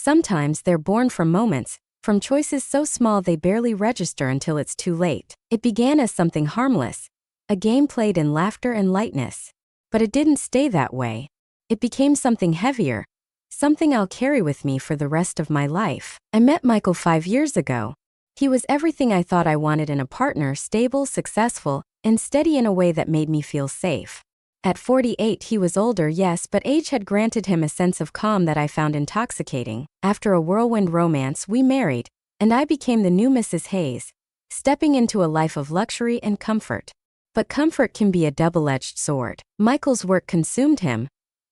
Sometimes they're born from moments, from choices so small they barely register until it's too late. It began as something harmless, a game played in laughter and lightness. But it didn't stay that way. It became something heavier, something I'll carry with me for the rest of my life. I met Michael 5 years ago. He was everything I thought I wanted in a partner: stable, successful, and steady in a way that made me feel safe. At 48, he was older, yes, but age had granted him a sense of calm that I found intoxicating. After a whirlwind romance, we married, and I became the new Mrs. Hayes, stepping into a life of luxury and comfort. But comfort can be a double-edged sword. Michael's work consumed him,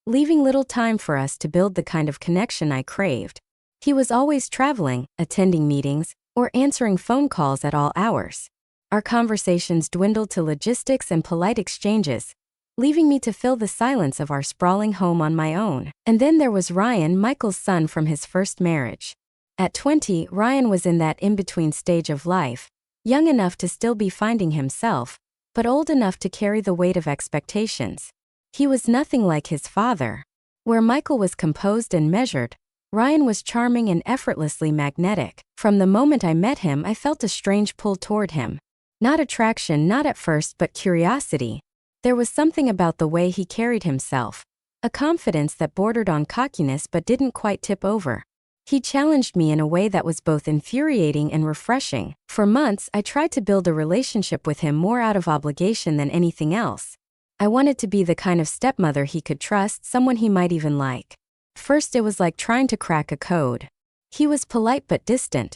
leaving little time for us to build the kind of connection I craved. He was always traveling, attending meetings, or answering phone calls at all hours. Our conversations dwindled to logistics and polite exchanges, leaving me to fill the silence of our sprawling home on my own. And then there was Ryan, Michael's son from his first marriage. At 20, Ryan was in that in-between stage of life, young enough to still be finding himself, but old enough to carry the weight of expectations. He was nothing like his father. Where Michael was composed and measured, Ryan was charming and effortlessly magnetic. From the moment I met him, I felt a strange pull toward him. Not attraction, not at first, but curiosity. There was something about the way he carried himself, a confidence that bordered on cockiness but didn't quite tip over. He challenged me in a way that was both infuriating and refreshing. For months, I tried to build a relationship with him more out of obligation than anything else. I wanted to be the kind of stepmother he could trust, someone he might even like. First, it was like trying to crack a code. He was polite but distant,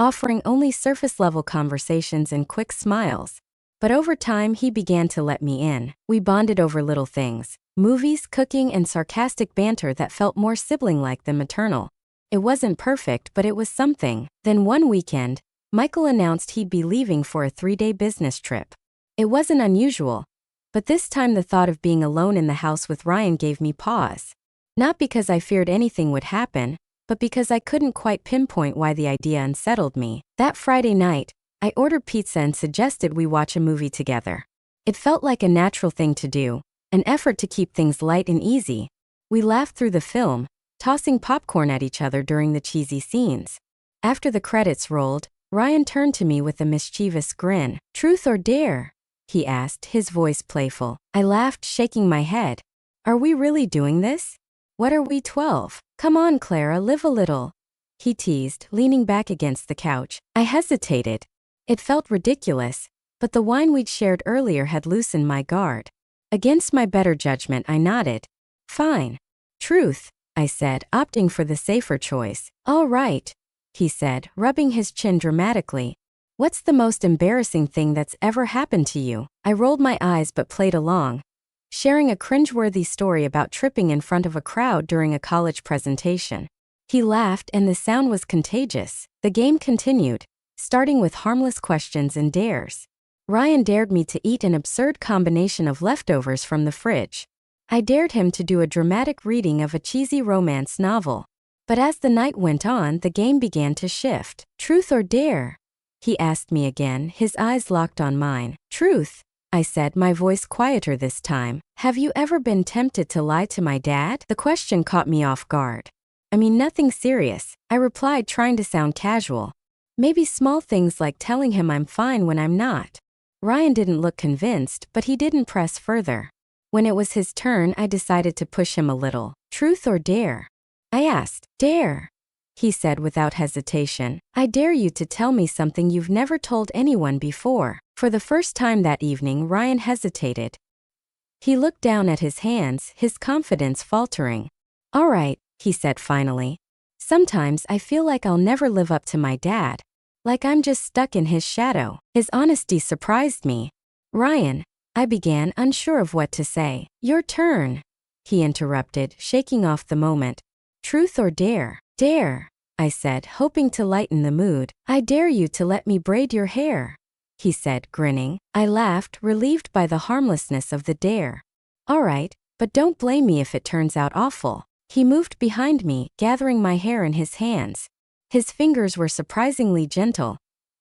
offering only surface-level conversations and quick smiles. But over time, he began to let me in. We bonded over little things: movies, cooking, and sarcastic banter that felt more sibling-like than maternal. It wasn't perfect, but it was something. Then one weekend, Michael announced he'd be leaving for a 3-day business trip. It wasn't unusual, but this time the thought of being alone in the house with Ryan gave me pause. Not because I feared anything would happen, but because I couldn't quite pinpoint why the idea unsettled me. That Friday night, I ordered pizza and suggested we watch a movie together. It felt like a natural thing to do, an effort to keep things light and easy. We laughed through the film, tossing popcorn at each other during the cheesy scenes. After the credits rolled, Ryan turned to me with a mischievous grin. "Truth or dare?" he asked, his voice playful. I laughed, shaking my head. "Are we really doing this? What are we, 12? Come on, Clara, live a little," he teased, leaning back against the couch. I hesitated. It felt ridiculous, but the wine we'd shared earlier had loosened my guard. Against my better judgment, I nodded. "Fine. Truth," I said, opting for the safer choice. "All right," he said, rubbing his chin dramatically. "What's the most embarrassing thing that's ever happened to you?" I rolled my eyes but played along, sharing a cringeworthy story about tripping in front of a crowd during a college presentation. He laughed, and the sound was contagious. The game continued, starting with harmless questions and dares. Ryan dared me to eat an absurd combination of leftovers from the fridge. I dared him to do a dramatic reading of a cheesy romance novel. But as the night went on, the game began to shift. "Truth or dare?" he asked me again, his eyes locked on mine. "Truth," I said, my voice quieter this time. "Have you ever been tempted to lie to my dad?" The question caught me off guard. "I mean, nothing serious," I replied, trying to sound casual. "Maybe small things like telling him I'm fine when I'm not." Ryan didn't look convinced, but he didn't press further. When it was his turn, I decided to push him a little. "Truth or dare?" I asked. "Dare," he said without hesitation. "I dare you to tell me something you've never told anyone before." For the first time that evening, Ryan hesitated. He looked down at his hands, his confidence faltering. "All right," he said finally. "Sometimes I feel like I'll never live up to my dad. Like I'm just stuck in his shadow." His honesty surprised me. "Ryan," I began, unsure of what to say. "Your turn," he interrupted, shaking off the moment. "Truth or dare?" "Dare," I said, hoping to lighten the mood. "I dare you to let me braid your hair," he said, grinning. I laughed, relieved by the harmlessness of the dare. "All right, but don't blame me if it turns out awful." He moved behind me, gathering my hair in his hands. His fingers were surprisingly gentle,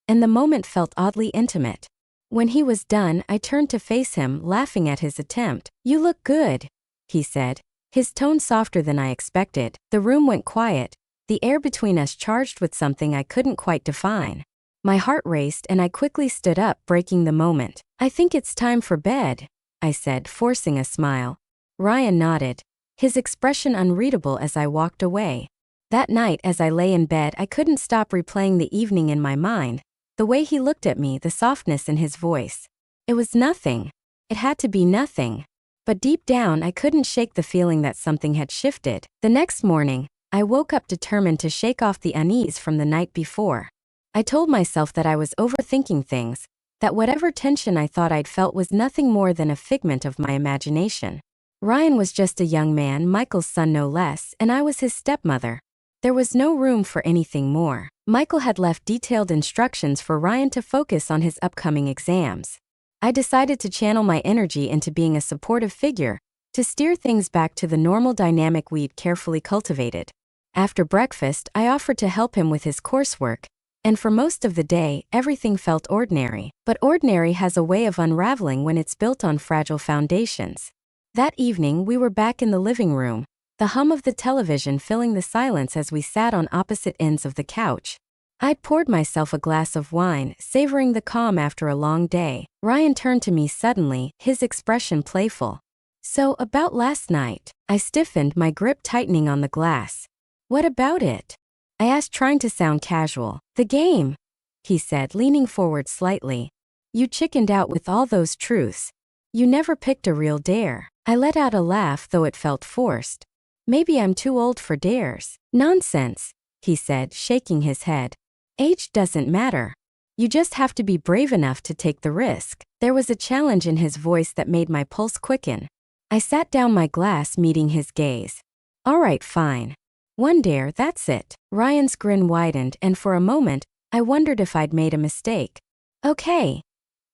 and the moment felt oddly intimate. When he was done, I turned to face him, laughing at his attempt. "You look good," he said, his tone softer than I expected. The room went quiet, the air between us charged with something I couldn't quite define. My heart raced and I quickly stood up, breaking the moment. "I think it's time for bed," I said, forcing a smile. Ryan nodded, his expression unreadable as I walked away. That night as I lay in bed, I couldn't stop replaying the evening in my mind. The way he looked at me, the softness in his voice. It was nothing. It had to be nothing. But deep down, I couldn't shake the feeling that something had shifted. The next morning, I woke up determined to shake off the unease from the night before. I told myself that I was overthinking things, that whatever tension I thought I'd felt was nothing more than a figment of my imagination. Ryan was just a young man, Michael's son no less, and I was his stepmother. There was no room for anything more. Michael had left detailed instructions for Ryan to focus on his upcoming exams. I decided to channel my energy into being a supportive figure, to steer things back to the normal dynamic we'd carefully cultivated. After breakfast, I offered to help him with his coursework, and for most of the day, everything felt ordinary. But ordinary has a way of unraveling when it's built on fragile foundations. That evening, we were back in the living room, the hum of the television filling the silence as we sat on opposite ends of the couch. I'd poured myself a glass of wine, savoring the calm after a long day. Ryan turned to me suddenly, his expression playful. "So, about last night," I stiffened, my grip tightening on the glass. "What about it?" I asked, trying to sound casual. "The game," he said, leaning forward slightly. "You chickened out with all those truths. You never picked a real dare." I let out a laugh, though it felt forced. "Maybe I'm too old for dares." "Nonsense," he said, shaking his head. "Age doesn't matter. You just have to be brave enough to take the risk." There was a challenge in his voice that made my pulse quicken. I sat down, my glass meeting his gaze. "All right, fine. One dare, that's it." Ryan's grin widened, and for a moment, I wondered if I'd made a mistake. "Okay,"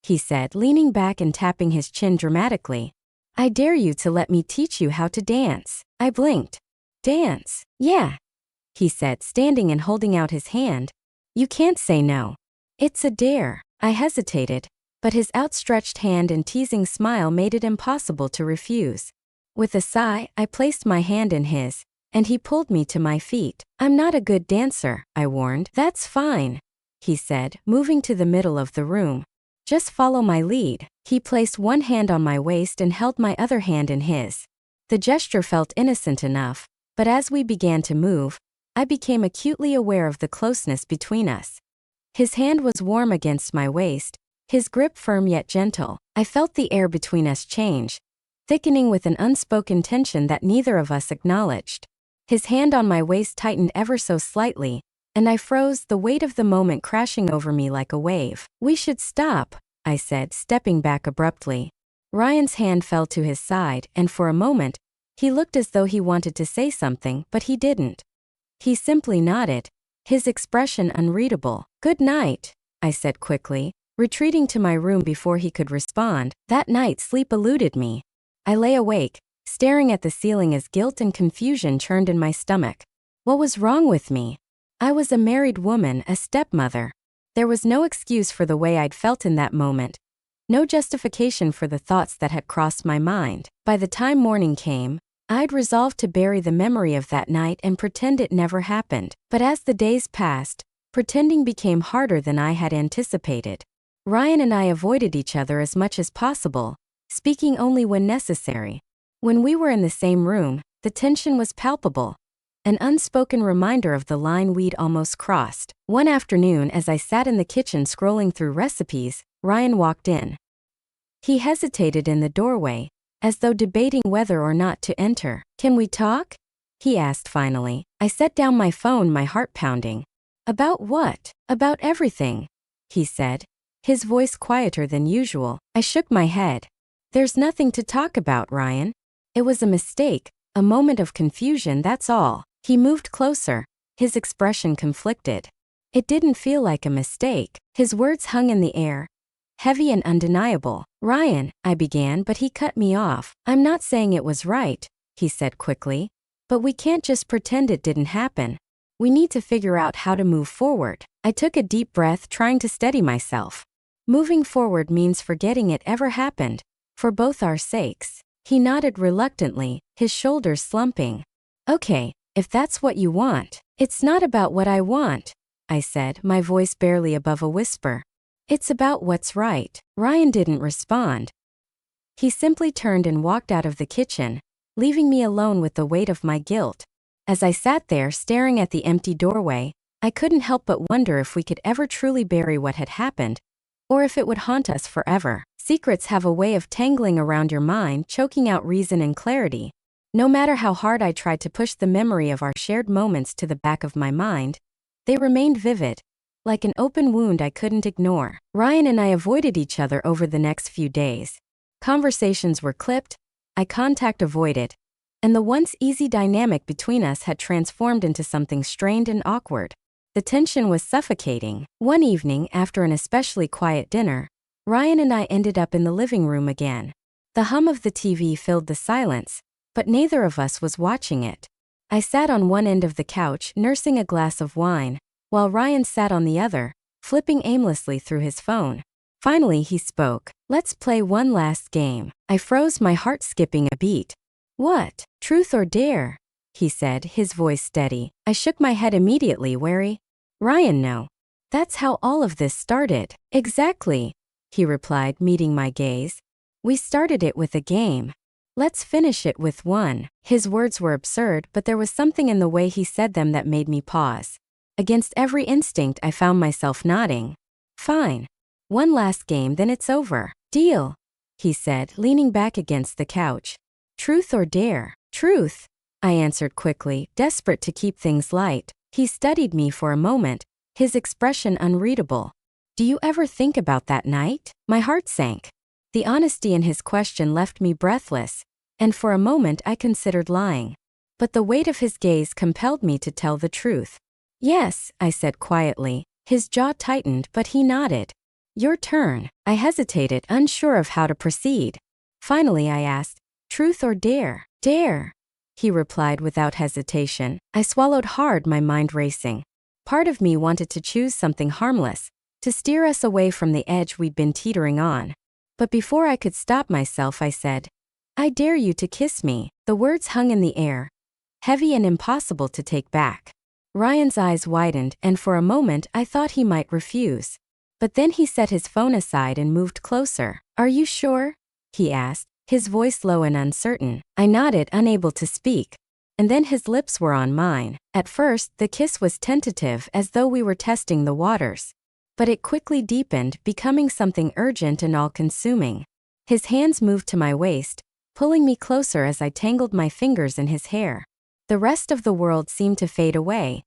he said, leaning back and tapping his chin dramatically. "I dare you to let me teach you how to dance." I blinked. "Dance?" "Yeah," he said, standing and holding out his hand. "You can't say no. It's a dare." I hesitated, but his outstretched hand and teasing smile made it impossible to refuse. With a sigh, I placed my hand in his, and he pulled me to my feet. "I'm not a good dancer," I warned. "That's fine," he said, moving to the middle of the room. "Just follow my lead." He placed one hand on my waist and held my other hand in his. The gesture felt innocent enough, but as we began to move, I became acutely aware of the closeness between us. His hand was warm against my waist, his grip firm yet gentle. I felt the air between us change, thickening with an unspoken tension that neither of us acknowledged. His hand on my waist tightened ever so slightly, and I froze, the weight of the moment crashing over me like a wave. "We should stop," I said, stepping back abruptly. Ryan's hand fell to his side, and for a moment, he looked as though he wanted to say something, but he didn't. He simply nodded, his expression unreadable. "Good night," I said quickly, retreating to my room before he could respond. That night, sleep eluded me. I lay awake, staring at the ceiling as guilt and confusion churned in my stomach. What was wrong with me? I was a married woman, a stepmother. There was no excuse for the way I'd felt in that moment, no justification for the thoughts that had crossed my mind. By the time morning came, I'd resolved to bury the memory of that night and pretend it never happened. But as the days passed, pretending became harder than I had anticipated. Ryan and I avoided each other as much as possible, speaking only when necessary. When we were in the same room, the tension was palpable, an unspoken reminder of the line we'd almost crossed. One afternoon, as I sat in the kitchen scrolling through recipes, Ryan walked in. He hesitated in the doorway, as though debating whether or not to enter. "Can we talk?" he asked finally. I set down my phone, my heart pounding. "About what?" "About everything," he said, his voice quieter than usual. I shook my head. "There's nothing to talk about, Ryan. It was a mistake, a moment of confusion, that's all." He moved closer, his expression conflicted. "It didn't feel like a mistake." His words hung in the air, heavy and undeniable. "Ryan," I began, but he cut me off. "I'm not saying it was right," he said quickly, "but we can't just pretend it didn't happen. We need to figure out how to move forward." I took a deep breath, trying to steady myself. Moving forward means forgetting it ever happened, for both our sakes. He nodded reluctantly, his shoulders slumping. "Okay, if that's what you want." It's not about what I want, I said, my voice barely above a whisper. It's about what's right. Ryan didn't respond. He simply turned and walked out of the kitchen, leaving me alone with the weight of my guilt. As I sat there staring at the empty doorway, I couldn't help but wonder if we could ever truly bury what had happened, or if it would haunt us forever. Secrets have a way of tangling around your mind, choking out reason and clarity. No matter how hard I tried to push the memory of our shared moments to the back of my mind, they remained vivid, like an open wound I couldn't ignore. Ryan and I avoided each other over the next few days. Conversations were clipped, eye contact avoided, and the once easy dynamic between us had transformed into something strained and awkward. The tension was suffocating. One evening, after an especially quiet dinner, Ryan and I ended up in the living room again. The hum of the TV filled the silence, but neither of us was watching it. I sat on one end of the couch, nursing a glass of wine, while Ryan sat on the other, flipping aimlessly through his phone. Finally, he spoke. "Let's play one last game." I froze, my heart skipping a beat. "What? Truth or dare?" he said, his voice steady. I shook my head immediately, wary. "Ryan, no. That's how all of this started." "Exactly," he replied, meeting my gaze. "We started it with a game. Let's finish it with one." His words were absurd, but there was something in the way he said them that made me pause. Against every instinct, I found myself nodding. "Fine. One last game, then it's over." "Deal," he said, leaning back against the couch. "Truth or dare?" "Truth," I answered quickly, desperate to keep things light. He studied me for a moment, his expression unreadable. "Do you ever think about that night?" My heart sank. The honesty in his question left me breathless, and for a moment I considered lying. But the weight of his gaze compelled me to tell the truth. "Yes," I said quietly. His jaw tightened, but he nodded. "Your turn." I hesitated, unsure of how to proceed. Finally I asked, "Truth or dare?" "Dare," he replied without hesitation. I swallowed hard, my mind racing. Part of me wanted to choose something harmless, to steer us away from the edge we'd been teetering on. But before I could stop myself, I said, "I dare you to kiss me." The words hung in the air, heavy and impossible to take back. Ryan's eyes widened, and for a moment I thought he might refuse. But then he set his phone aside and moved closer. "Are you sure?" he asked, his voice low and uncertain. I nodded, unable to speak. And then his lips were on mine. At first, the kiss was tentative, as though we were testing the waters. But it quickly deepened, becoming something urgent and all-consuming. His hands moved to my waist, pulling me closer as I tangled my fingers in his hair. The rest of the world seemed to fade away,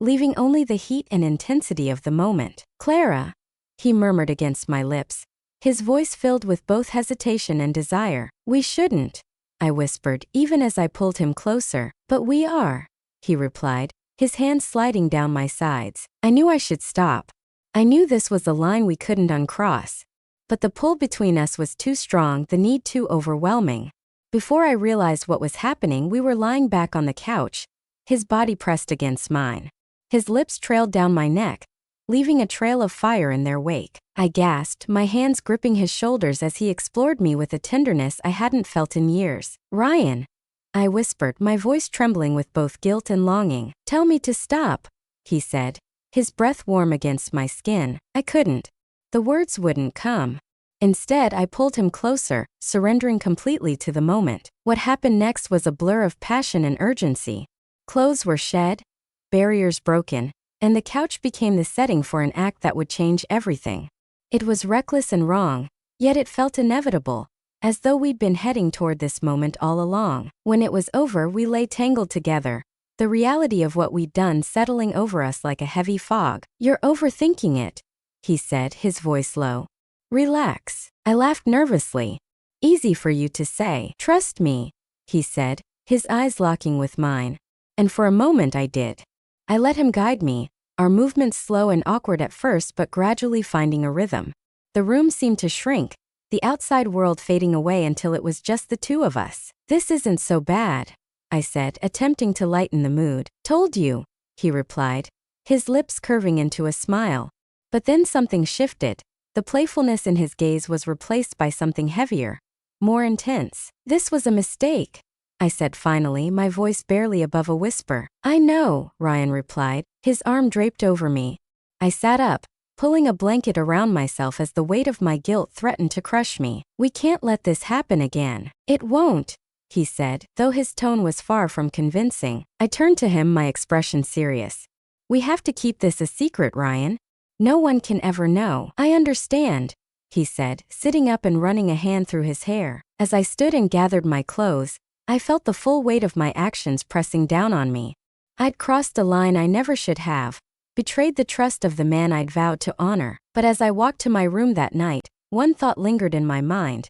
leaving only the heat and intensity of the moment. "Clara," he murmured against my lips, his voice filled with both hesitation and desire. "We shouldn't," I whispered, even as I pulled him closer. "But we are," he replied, his hands sliding down my sides. I knew I should stop. I knew this was a line we couldn't uncross. But the pull between us was too strong, the need too overwhelming. Before I realized what was happening, we were lying back on the couch, his body pressed against mine. His lips trailed down my neck, leaving a trail of fire in their wake. I gasped, my hands gripping his shoulders as he explored me with a tenderness I hadn't felt in years. "Ryan," I whispered, my voice trembling with both guilt and longing. "Tell me to stop," he said, his breath warm against my skin. I couldn't. The words wouldn't come. Instead, I pulled him closer, surrendering completely to the moment. What happened next was a blur of passion and urgency. Clothes were shed, barriers broken, and the couch became the setting for an act that would change everything. It was reckless and wrong, yet it felt inevitable, as though we'd been heading toward this moment all along. When it was over, we lay tangled together, the reality of what we'd done settling over us like a heavy fog. "You're overthinking it," he said, his voice low. "Relax." I laughed nervously. "Easy for you to say." "Trust me," he said, his eyes locking with mine. And for a moment I did. I let him guide me, our movements slow and awkward at first but gradually finding a rhythm. The room seemed to shrink, the outside world fading away until it was just the two of us. "This isn't so bad," I said, attempting to lighten the mood. "Told you," he replied, his lips curving into a smile. But then something shifted. The playfulness in his gaze was replaced by something heavier, more intense. "This was a mistake," I said finally, my voice barely above a whisper. I know, Ryan replied, his arm draped over me. I sat up, pulling a blanket around myself as the weight of my guilt threatened to crush me. We can't let this happen again. It won't, he said, though his tone was far from convincing. I turned to him, my expression serious. We have to keep this a secret, Ryan. No one can ever know. I understand, he said, sitting up and running a hand through his hair. As I stood and gathered my clothes, I felt the full weight of my actions pressing down on me. I'd crossed a line I never should have, betrayed the trust of the man I'd vowed to honor. But as I walked to my room that night, one thought lingered in my mind.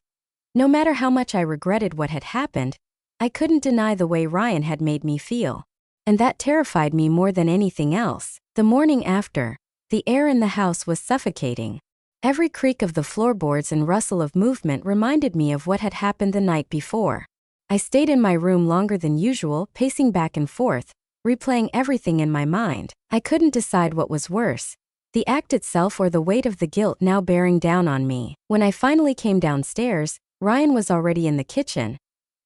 No matter how much I regretted what had happened, I couldn't deny the way Ryan had made me feel. And that terrified me more than anything else. The morning after, the air in the house was suffocating. Every creak of the floorboards and rustle of movement reminded me of what had happened the night before. I stayed in my room longer than usual, pacing back and forth, replaying everything in my mind. I couldn't decide what was worse, the act itself or the weight of the guilt now bearing down on me. When I finally came downstairs, Ryan was already in the kitchen,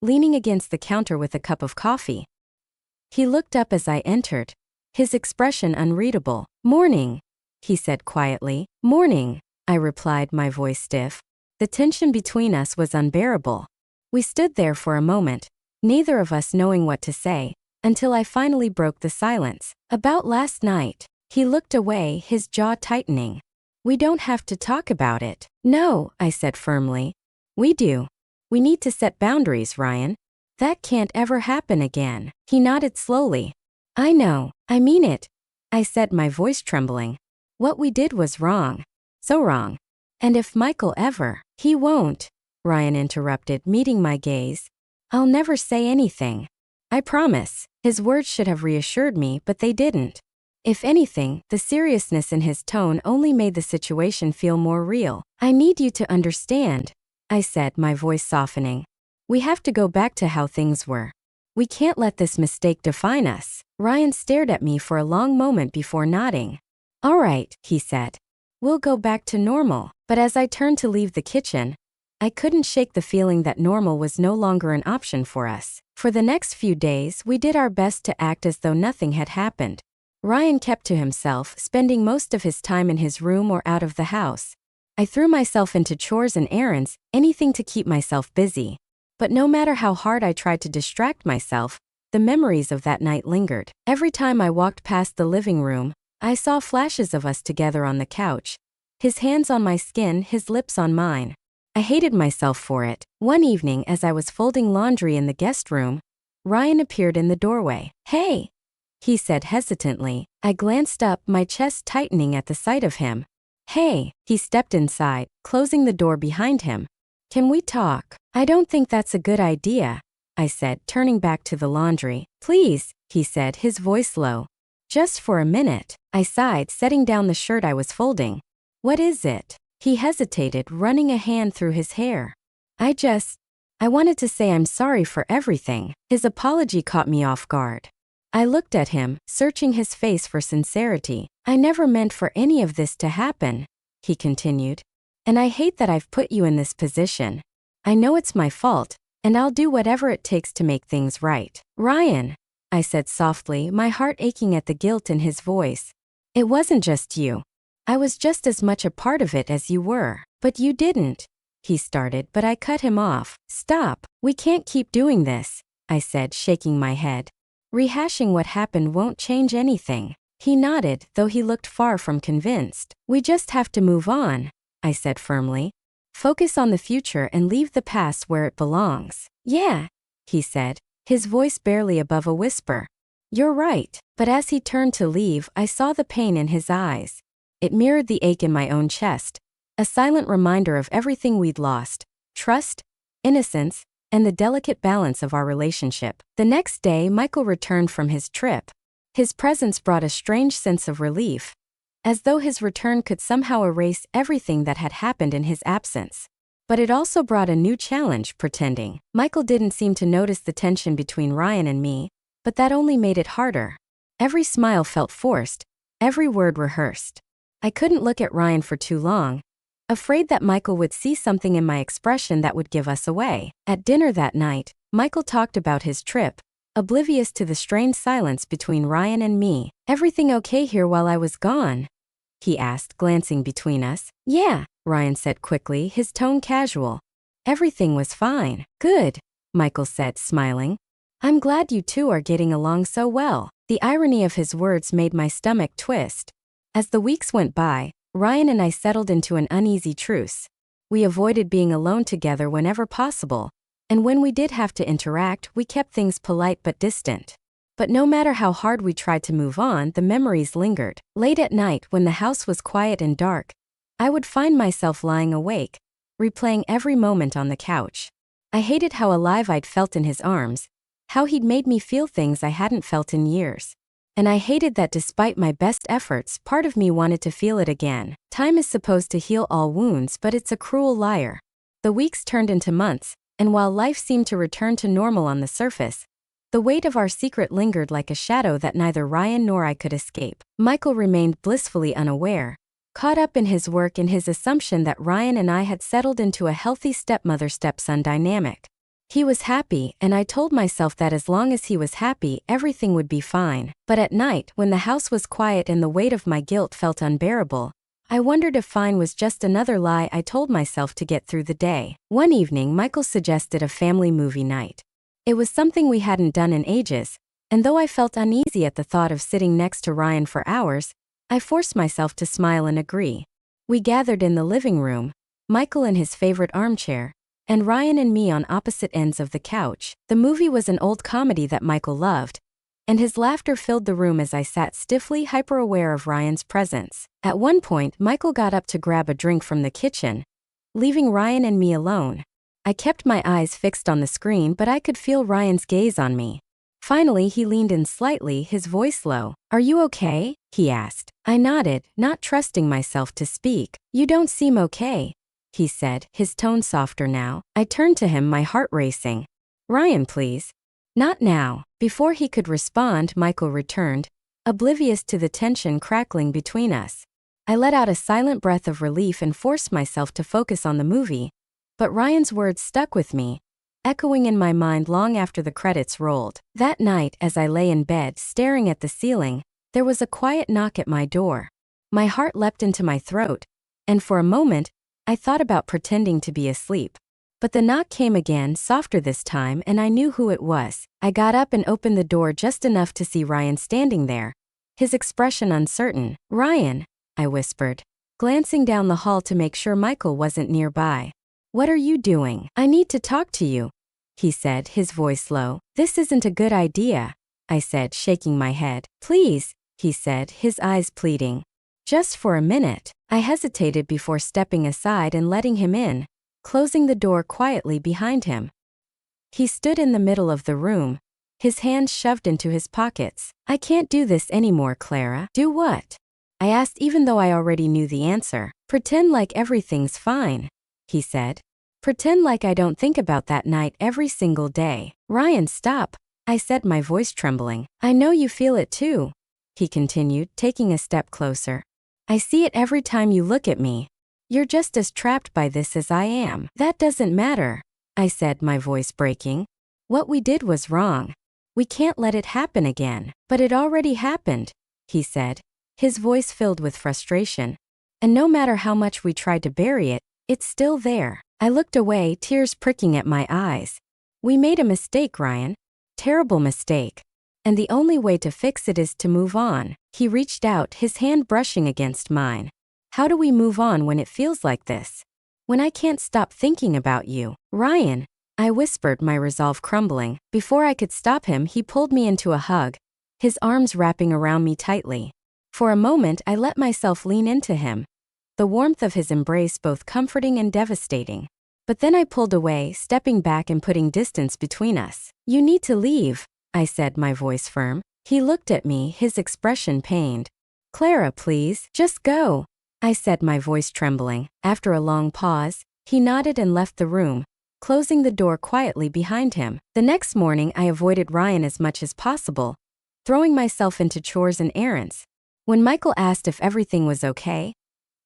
leaning against the counter with a cup of coffee. He looked up as I entered, his expression unreadable. Morning, he said quietly. Morning, I replied, my voice stiff. The tension between us was unbearable. We stood there for a moment, neither of us knowing what to say, until I finally broke the silence. About last night. He looked away, his jaw tightening. We don't have to talk about it. No, I said firmly. We do. We need to set boundaries, Ryan. That can't ever happen again. He nodded slowly. I know, I mean it, I said, my voice trembling. What we did was wrong. So wrong. And if Michael ever... He won't, Ryan interrupted, meeting my gaze. I'll never say anything. I promise. His words should have reassured me, but they didn't. If anything, the seriousness in his tone only made the situation feel more real. I need you to understand, I said, my voice softening. We have to go back to how things were. We can't let this mistake define us. Ryan stared at me for a long moment before nodding. All right, he said. We'll go back to normal. But as I turned to leave the kitchen, I couldn't shake the feeling that normal was no longer an option for us. For the next few days, we did our best to act as though nothing had happened. Ryan kept to himself, spending most of his time in his room or out of the house. I threw myself into chores and errands, anything to keep myself busy. But no matter how hard I tried to distract myself, the memories of that night lingered. Every time I walked past the living room, I saw flashes of us together on the couch. His hands on my skin, his lips on mine. I hated myself for it. One evening, as I was folding laundry in the guest room, Ryan appeared in the doorway. Hey, he said hesitantly. I glanced up, my chest tightening at the sight of him. Hey, he stepped inside, closing the door behind him. Can we talk? I don't think that's a good idea, I said, turning back to the laundry. Please, he said, his voice low. Just for a minute, I sighed, setting down the shirt I was folding. What is it? He hesitated, running a hand through his hair. I wanted to say I'm sorry for everything. His apology caught me off guard. I looked at him, searching his face for sincerity. I never meant for any of this to happen, he continued. And I hate that I've put you in this position. I know it's my fault, and I'll do whatever it takes to make things right. Ryan, I said softly, my heart aching at the guilt in his voice. It wasn't just you. I was just as much a part of it as you were. But you didn't, he started, but I cut him off. Stop, we can't keep doing this, I said, shaking my head. Rehashing what happened won't change anything. He nodded, though he looked far from convinced. We just have to move on, I said firmly. Focus on the future and leave the past where it belongs. Yeah, he said, his voice barely above a whisper. You're right. But as he turned to leave, I saw the pain in his eyes. It mirrored the ache in my own chest, a silent reminder of everything we'd lost: trust, innocence, and the delicate balance of our relationship. The next day, Michael returned from his trip. His presence brought a strange sense of relief, as though his return could somehow erase everything that had happened in his absence. But it also brought a new challenge: pretending. Michael didn't seem to notice the tension between Ryan and me, but that only made it harder. Every smile felt forced, every word rehearsed. I couldn't look at Ryan for too long, afraid that Michael would see something in my expression that would give us away. At dinner that night, Michael talked about his trip, oblivious to the strained silence between Ryan and me. "Everything okay here while I was gone?" he asked, glancing between us. "Yeah," Ryan said quickly, his tone casual. "Everything was fine." "Good," Michael said, smiling. "I'm glad you two are getting along so well." The irony of his words made my stomach twist. As the weeks went by, Ryan and I settled into an uneasy truce. We avoided being alone together whenever possible, and when we did have to interact, we kept things polite but distant. But no matter how hard we tried to move on, the memories lingered. Late at night, when the house was quiet and dark, I would find myself lying awake, replaying every moment on the couch. I hated how alive I'd felt in his arms, how he'd made me feel things I hadn't felt in years. And I hated that despite my best efforts, part of me wanted to feel it again. Time is supposed to heal all wounds, but it's a cruel liar. The weeks turned into months, and while life seemed to return to normal on the surface, the weight of our secret lingered like a shadow that neither Ryan nor I could escape. Michael remained blissfully unaware, caught up in his work and his assumption that Ryan and I had settled into a healthy stepmother-stepson dynamic. He was happy, and I told myself that as long as he was happy, everything would be fine. But at night, when the house was quiet and the weight of my guilt felt unbearable, I wondered if fine was just another lie I told myself to get through the day. One evening, Michael suggested a family movie night. It was something we hadn't done in ages, and though I felt uneasy at the thought of sitting next to Ryan for hours, I forced myself to smile and agree. We gathered in the living room, Michael in his favorite armchair, and Ryan and me on opposite ends of the couch. The movie was an old comedy that Michael loved, and his laughter filled the room as I sat stiffly, hyper-aware of Ryan's presence. At one point, Michael got up to grab a drink from the kitchen, leaving Ryan and me alone. I kept my eyes fixed on the screen, but I could feel Ryan's gaze on me. Finally, he leaned in slightly, his voice low. "Are you okay?" he asked. I nodded, not trusting myself to speak. "You don't seem okay," he said, his tone softer now. I turned to him, my heart racing. "Ryan, please." "Not now." Before he could respond, Michael returned, oblivious to the tension crackling between us. I let out a silent breath of relief and forced myself to focus on the movie, but Ryan's words stuck with me, echoing in my mind long after the credits rolled. That night, as I lay in bed staring at the ceiling, there was a quiet knock at my door. My heart leapt into my throat, and for a moment, I thought about pretending to be asleep. But the knock came again, softer this time, and I knew who it was. I got up and opened the door just enough to see Ryan standing there, his expression uncertain. "Ryan," I whispered, glancing down the hall to make sure Michael wasn't nearby. "What are you doing?" "I need to talk to you," he said, his voice low. "This isn't a good idea," I said, shaking my head. "Please," he said, his eyes pleading. "Just for a minute." I hesitated before stepping aside and letting him in, closing the door quietly behind him. He stood in the middle of the room, his hands shoved into his pockets. "I can't do this anymore, Clara." "Do what?" I asked, even though I already knew the answer. "Pretend like everything's fine," he said. "Pretend like I don't think about that night every single day." "Ryan, stop," I said, my voice trembling. "I know you feel it too," he continued, taking a step closer. "I see it every time you look at me. You're just as trapped by this as I am." "That doesn't matter," I said, my voice breaking. "What we did was wrong. We can't let it happen again." "But it already happened," he said, his voice filled with frustration. "And no matter how much we tried to bury it, it's still there." I looked away, tears pricking at my eyes. "We made a mistake, Ryan. Terrible mistake. And the only way to fix it is to move on." He reached out, his hand brushing against mine. "How do we move on when it feels like this? When I can't stop thinking about you?" "Ryan," I whispered, my resolve crumbling. Before I could stop him, he pulled me into a hug, his arms wrapping around me tightly. For a moment, I let myself lean into him, the warmth of his embrace both comforting and devastating. But then I pulled away, stepping back and putting distance between us. "You need to leave," I said, my voice firm. He looked at me, his expression pained. "Clara, please, just go," I said, my voice trembling. After a long pause, he nodded and left the room, closing the door quietly behind him. The next morning, I avoided Ryan as much as possible, throwing myself into chores and errands. When Michael asked if everything was okay,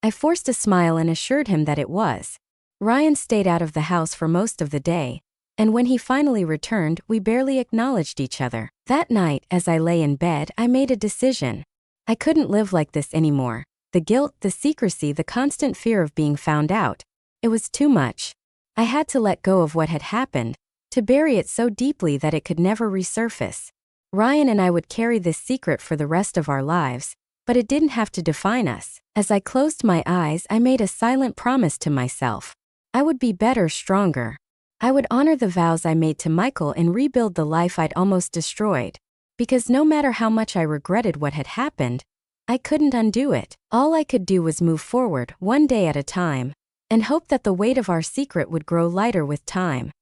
I forced a smile and assured him that it was. Ryan stayed out of the house for most of the day, And when he finally returned, we barely acknowledged each other. That night, as I lay in bed, I made a decision. I couldn't live like this anymore. The guilt, the secrecy, the constant fear of being found out. It was too much. I had to let go of what had happened, to bury it so deeply that it could never resurface. Ryan and I would carry this secret for the rest of our lives, but it didn't have to define us. As I closed my eyes, I made a silent promise to myself. I would be better, stronger. I would honor the vows I made to Michael and rebuild the life I'd almost destroyed. Because no matter how much I regretted what had happened, I couldn't undo it. All I could do was move forward, one day at a time, and hope that the weight of our secret would grow lighter with time.